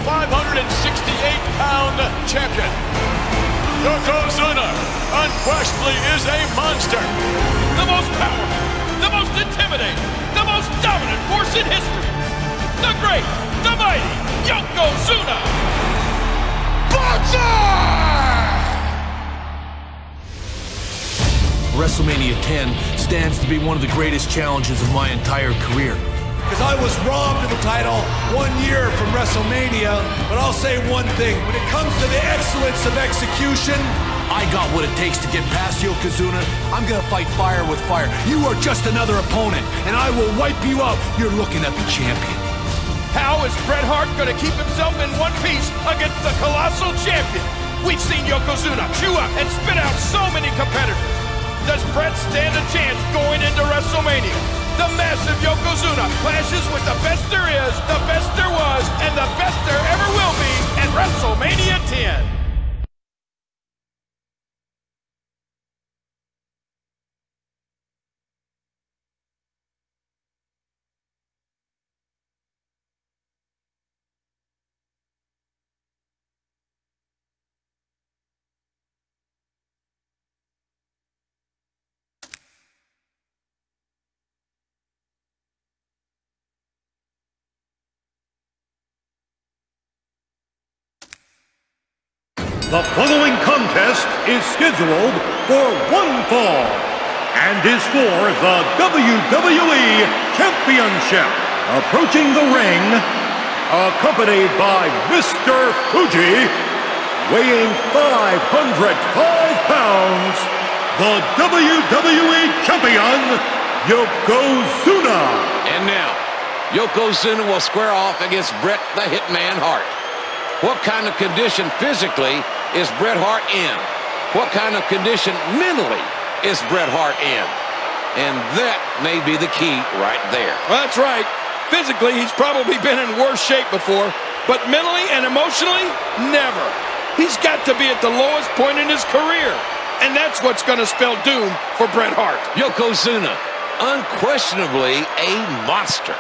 568-pound champion. Yokozuna unquestionably is a monster. The most powerful, the most intimidating, the most dominant force in history. The great, the mighty Yokozuna. WrestleMania 10 stands to be one of the greatest challenges of my entire career. Because I was robbed of the title 1 year from WrestleMania, but I'll say one thing. When it comes to the excellence of execution, I got what it takes to get past Yokozuna. I'm gonna fight fire with fire. You are just another opponent, and I will wipe you out. You're looking at the champion. How is Bret Hart going to keep himself in one piece against the colossal champion? We've seen Yokozuna chew up and spit out so many competitors. Does Bret stand a chance going into WrestleMania? The massive Yokozuna clashes with the best there is, the best there was, and the best there ever will be at WrestleMania 10. The following contest is scheduled for one fall and is for the WWE Championship. Approaching the ring, accompanied by Mr. Fuji, weighing 505 pounds, the WWE Champion, Yokozuna. And now, Yokozuna will square off against Bret the Hitman Hart. What kind of condition physically is Bret Hart in? What kind of condition mentally is Bret Hart in? And that may be the key right there. Well, that's right. Physically, he's probably been in worse shape before, but mentally and emotionally, never. He's got to be at the lowest point in his career, and that's what's going to spell doom for Bret Hart. Yokozuna, unquestionably a monster.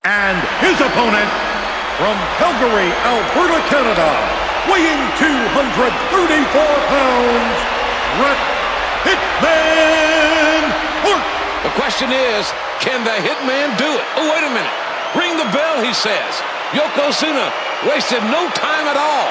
And his opponent, from Calgary, Alberta, Canada, weighing 234 pounds, Bret Hitman Hart. The question is, can the Hitman do it? Oh, wait a minute. Ring the bell, he says. Yokozuna wasted no time at all.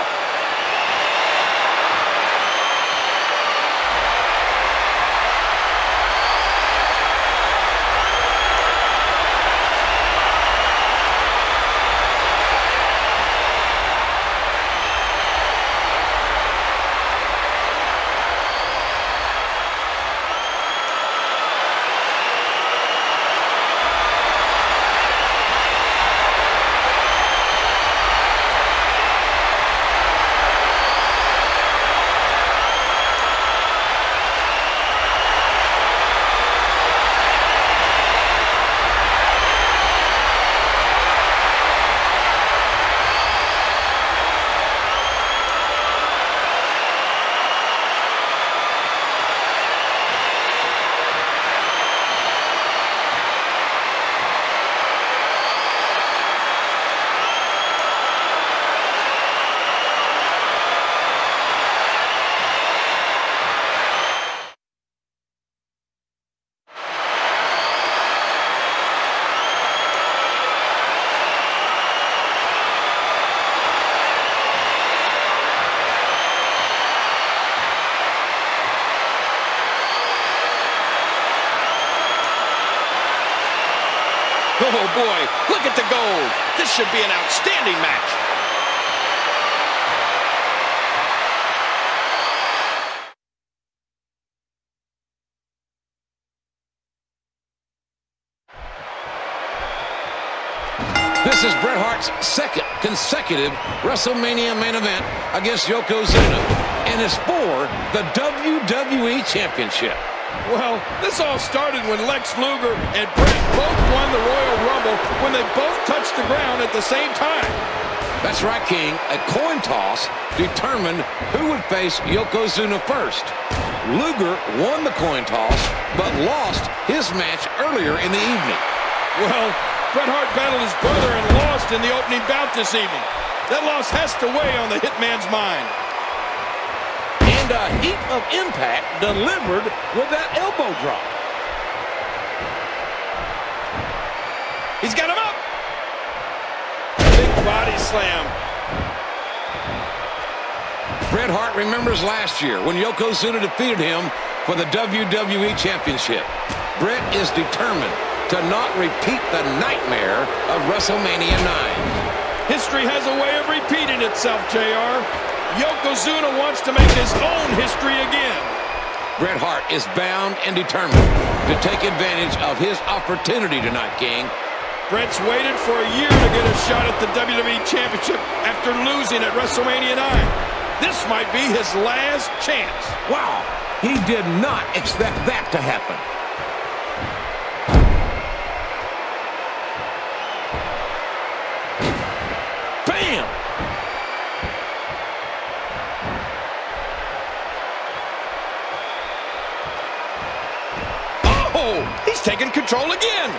Oh, boy, look at the gold. This should be an outstanding match. This is Bret Hart's second consecutive WrestleMania main event against Yokozuna, and it's for the WWE Championship. Well, this all started when Lex Luger and Bret both won the Royal Rumble when they both touched the ground at the same time. That's right, King. A coin toss determined who would face Yokozuna first. Luger won the coin toss, but lost his match earlier in the evening. Well, Bret Hart battled his brother and lost in the opening bout this evening. That loss has to weigh on the Hitman's mind. And a heap of impact delivered with that elbow drop. He's got him up. Big body slam. Bret Hart remembers last year when Yokozuna defeated him for the WWE Championship. Bret is determined to not repeat the nightmare of WrestleMania 9. History has a way of repeating itself, JR. Yokozuna wants to make his own history again. Bret Hart is bound and determined to take advantage of his opportunity tonight, King. Bret's waited for a year to get a shot at the WWE Championship after losing at WrestleMania 9. This might be his last chance. Wow, he did not expect that to happen. Bam! Oh, he's taking control again.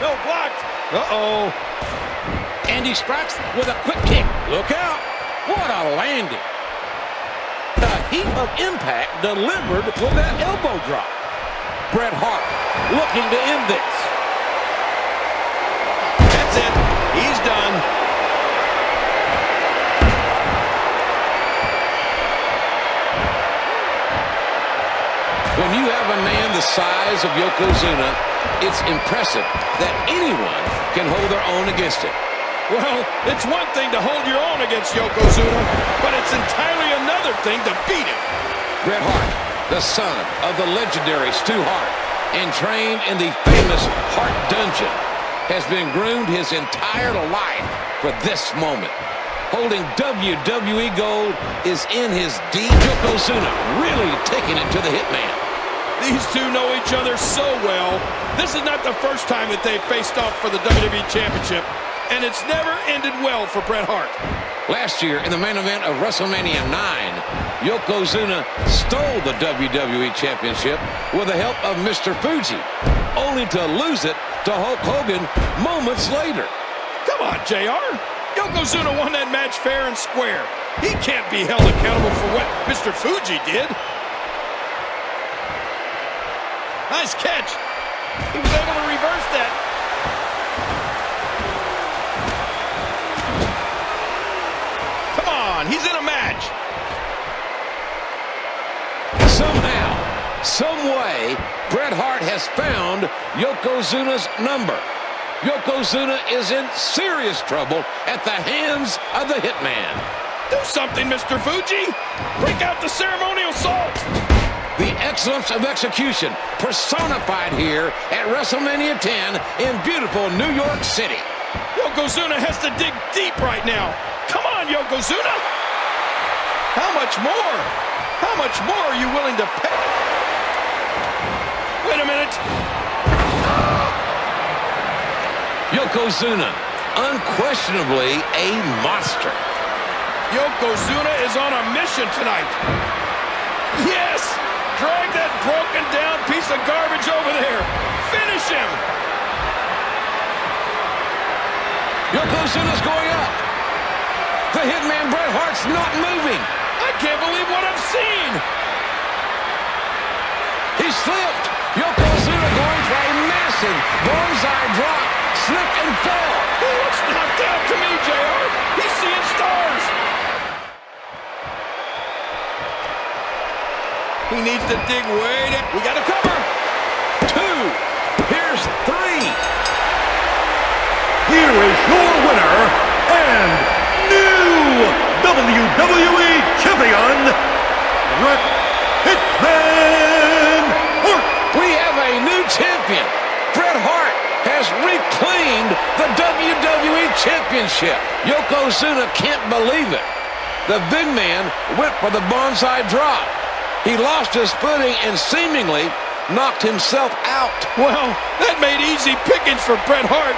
No, blocked. Uh-oh. And he strikes with a quick kick. Look out. What a landing. A heap of impact delivered with that elbow drop. Bret Hart looking to end this. That's it. He's done. When you have a man the size of Yokozuna, it's impressive that anyone can hold their own against him. Well, it's one thing to hold your own against Yokozuna, but it's entirely another thing to beat him. Bret Hart, the son of the legendary Stu Hart, and trained in the famous Hart Dungeon, has been groomed his entire life for this moment. Holding WWE gold is in his deep. Yokozuna really taking it to the Hitman. These two know each other so well. This is not the first time that they've faced off for the WWE Championship, and it's never ended well for Bret Hart. Last year, in the main event of WrestleMania 9, Yokozuna stole the WWE Championship with the help of Mr. Fuji, only to lose it to Hulk Hogan moments later. Come on, JR. Yokozuna won that match fair and square. He can't be held accountable for what Mr. Fuji did. Nice catch. He was able to reverse that. Come on, he's in a match. Somehow, some way, Bret Hart has found Yokozuna's number. Yokozuna is in serious trouble at the hands of the Hitman. Do something, Mr. Fuji. Break out the ceremonial salt. The excellence of execution personified here at WrestleMania 10 in beautiful New York City. Yokozuna has to dig deep right now. Come on, Yokozuna. How much more? How much more are you willing to pay? Wait a minute. Yokozuna, unquestionably a monster. Yokozuna is on a mission tonight. Yes! Drag that broken down piece of garbage over there. Finish him! Yokozuna's going up. The Hitman Bret Hart's not moving. I can't believe what I've seen. He slipped. Yokozuna going for a massive bullseye drop. Slipped and fell. He looks knocked out to me, JR. He's seeing stars. He needs to dig way down. We got to cover. 2. Here's 3. Here is your winner and new WWE Champion, Bret Hitman Hart. We have a new champion. Bret Hart has reclaimed the WWE Championship. Yokozuna can't believe it. The big man went for the bonsai drop. He lost his footing and seemingly knocked himself out. Well, that made easy pickings for Bret Hart.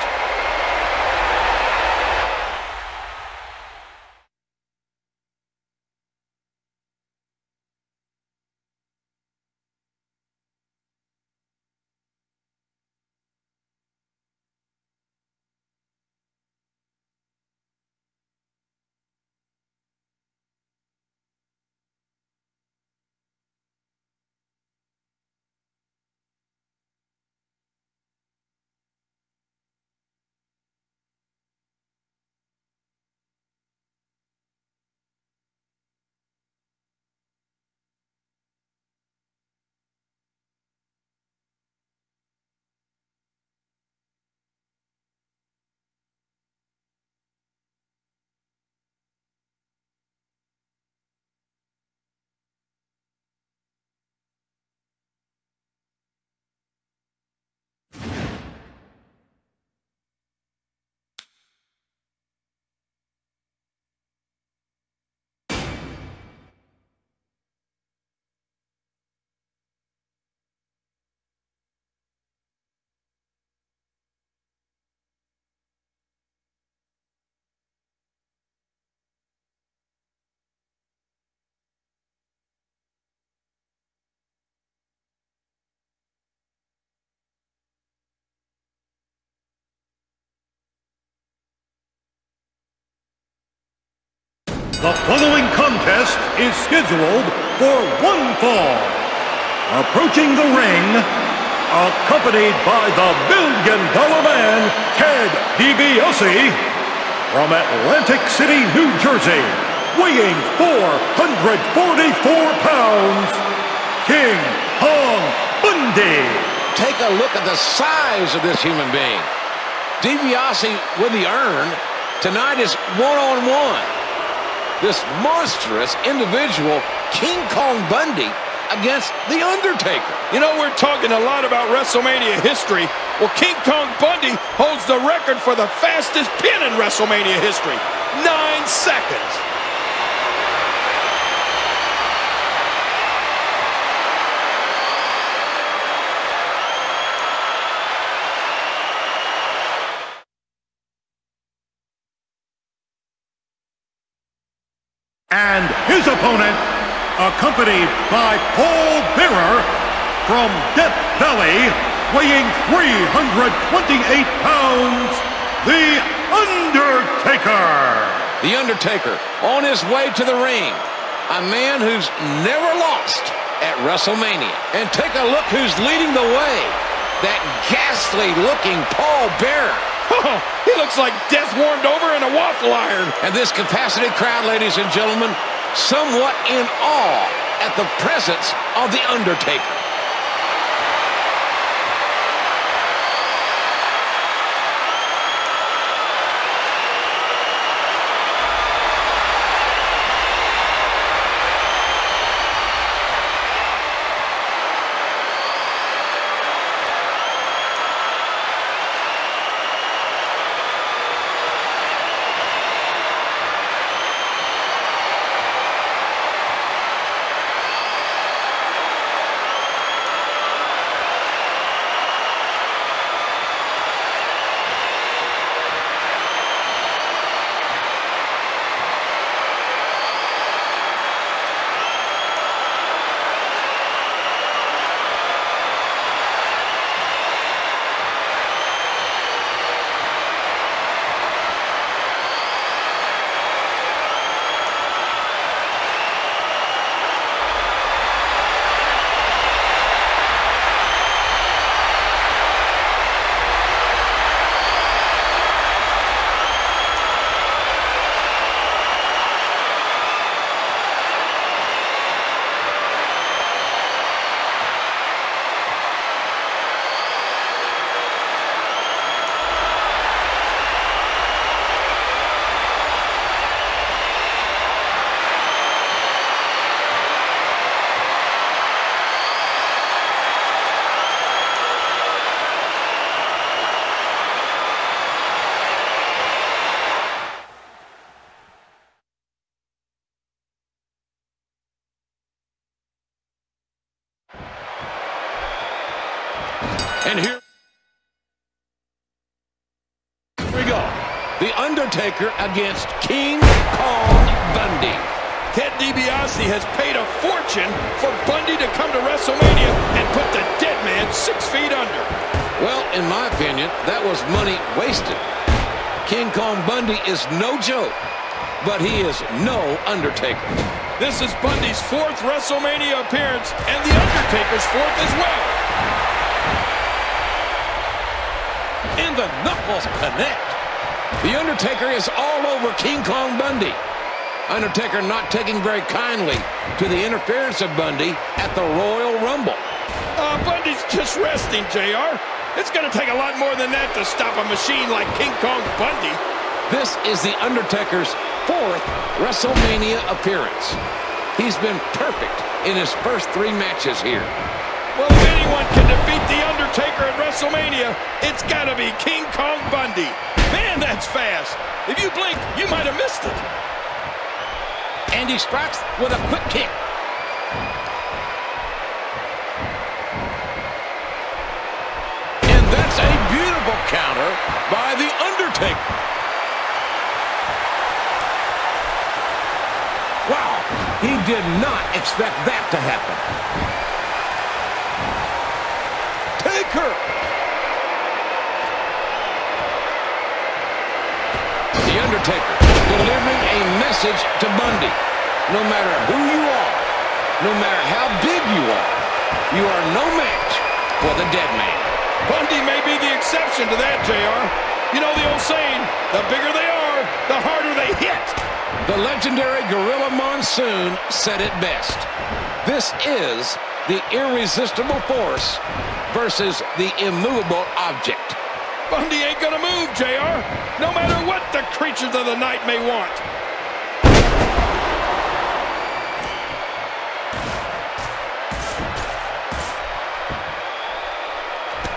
The following contest is scheduled for one fall. Approaching the ring, accompanied by the $1 Million Man, Ted DiBiase, from Atlantic City, New Jersey, weighing 444 pounds, King Kong Bundy. Take a look at the size of this human being. DiBiase with the urn. Tonight is one-on-one. This monstrous individual, King Kong Bundy, against The Undertaker. You know, we're talking a lot about WrestleMania history. Well, King Kong Bundy holds the record for the fastest pin in WrestleMania history. 9 seconds. And his opponent, accompanied by Paul Bearer from Death Valley, weighing 328 pounds, The Undertaker. The Undertaker on his way to the ring. A man who's never lost at WrestleMania. And take a look who's leading the way. That ghastly-looking Paul Bearer. He looks like death warmed over in a waffle iron. And this capacity crowd, ladies and gentlemen, somewhat in awe at the presence of The Undertaker. And here we go. The Undertaker against King Kong Bundy. Ted DiBiase has paid a fortune for Bundy to come to WrestleMania and put the dead man 6 feet under. Well, in my opinion, that was money wasted. King Kong Bundy is no joke, but he is no Undertaker. This is Bundy's 4th WrestleMania appearance and the Undertaker's 4th as well. And the knuckles connect. The Undertaker is all over King Kong Bundy. Undertaker not taking very kindly to the interference of Bundy at the Royal Rumble. Bundy's just resting, JR. It's going to take a lot more than that to stop a machine like King Kong Bundy. This is the Undertaker's 4th WrestleMania appearance. He's been perfect in his first 3 matches here. Well, if anyone can defeat the Undertaker at WrestleMania, it's got to be King Kong Bundy. Man, that's fast. If you blink, you might have missed it. And he strikes with a quick kick. And that's a beautiful counter by the Undertaker. Wow, he did not expect that to happen. Taker! The Undertaker delivering a message to Bundy. No matter who you are, no matter how big you are no match for the dead man. Bundy may be the exception to that, JR. You know the old saying, the bigger they are, the harder they hit. The legendary Gorilla Monsoon said it best. This is the irresistible force versus the immovable object. Bundy ain't gonna move, JR, no matter what the creatures of the night may want.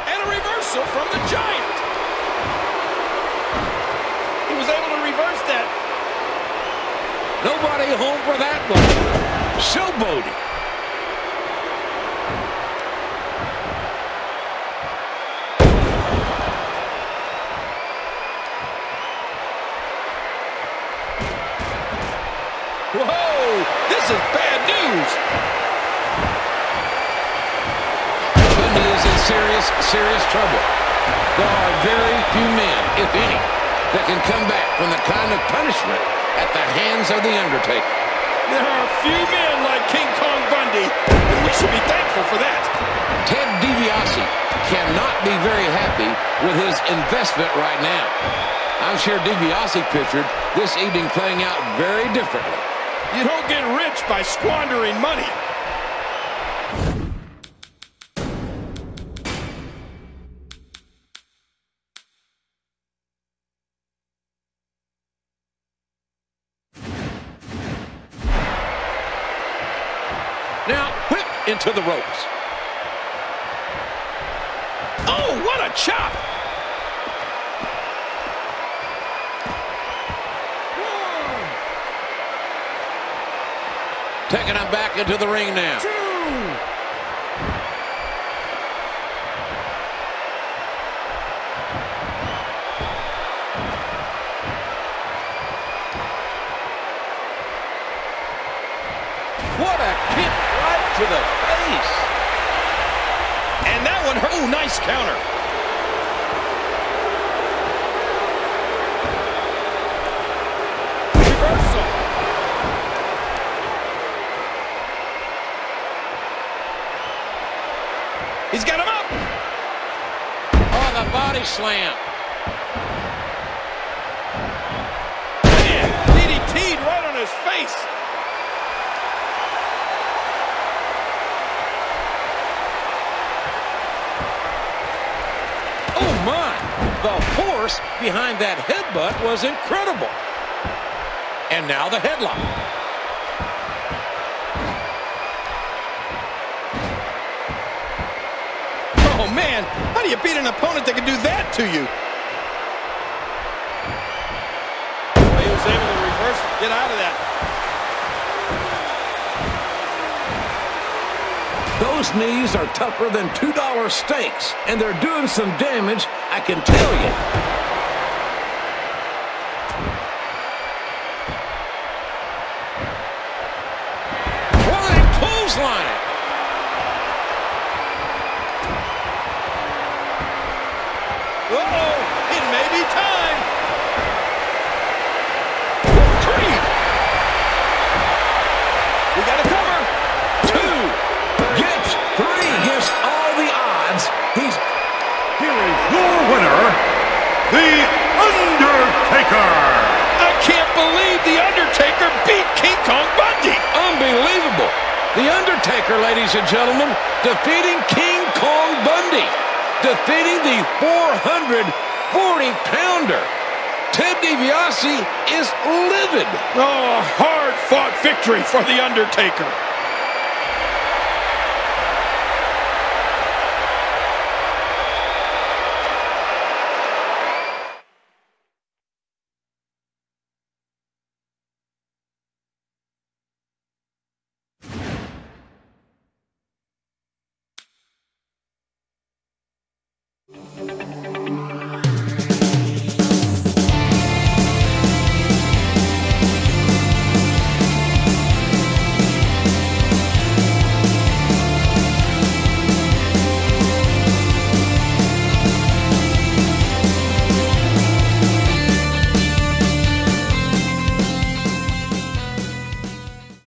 And a reversal from the Giant. He was able to reverse that. Nobody home for that one. Showboating. Whoa, this is bad news. Bundy is in serious trouble. There are very few men, if any, that can come back from the kind of punishment at the hands of the Undertaker. There are few men like King Kong Bundy, and we should be thankful for that. Ted DiBiase cannot be very happy with his investment right now. I'm sure DiBiase pictured this evening playing out very differently. You don't get rich by squandering money. Now, whip into the ropes. Oh, what a chop! Taking him back into the ring now. 2. What a kick right to the face. And that one hurt. Oh, nice counter. Reversal. He's got him up. Oh, the body slam. Man, DDT'd right on his face. Oh, my. The force behind that headbutt was incredible. And now the headlock. Oh, man, how do you beat an opponent that can do that to you? Well, he was able to reverse it, get out of that. Those knees are tougher than $2 steaks, and they're doing some damage, I can tell you. Flying clothesline. Uh-oh, it may be time. Creed. We got to cover. 2 gets 3 against all the odds. Here is your winner, The Undertaker. I can't believe The Undertaker beat King Kong Bundy. Unbelievable. The Undertaker, ladies and gentlemen, defeating King Kong Bundy. Defeating the 440-pounder. Ted DiBiase is livid. Oh, hard-fought victory for The Undertaker.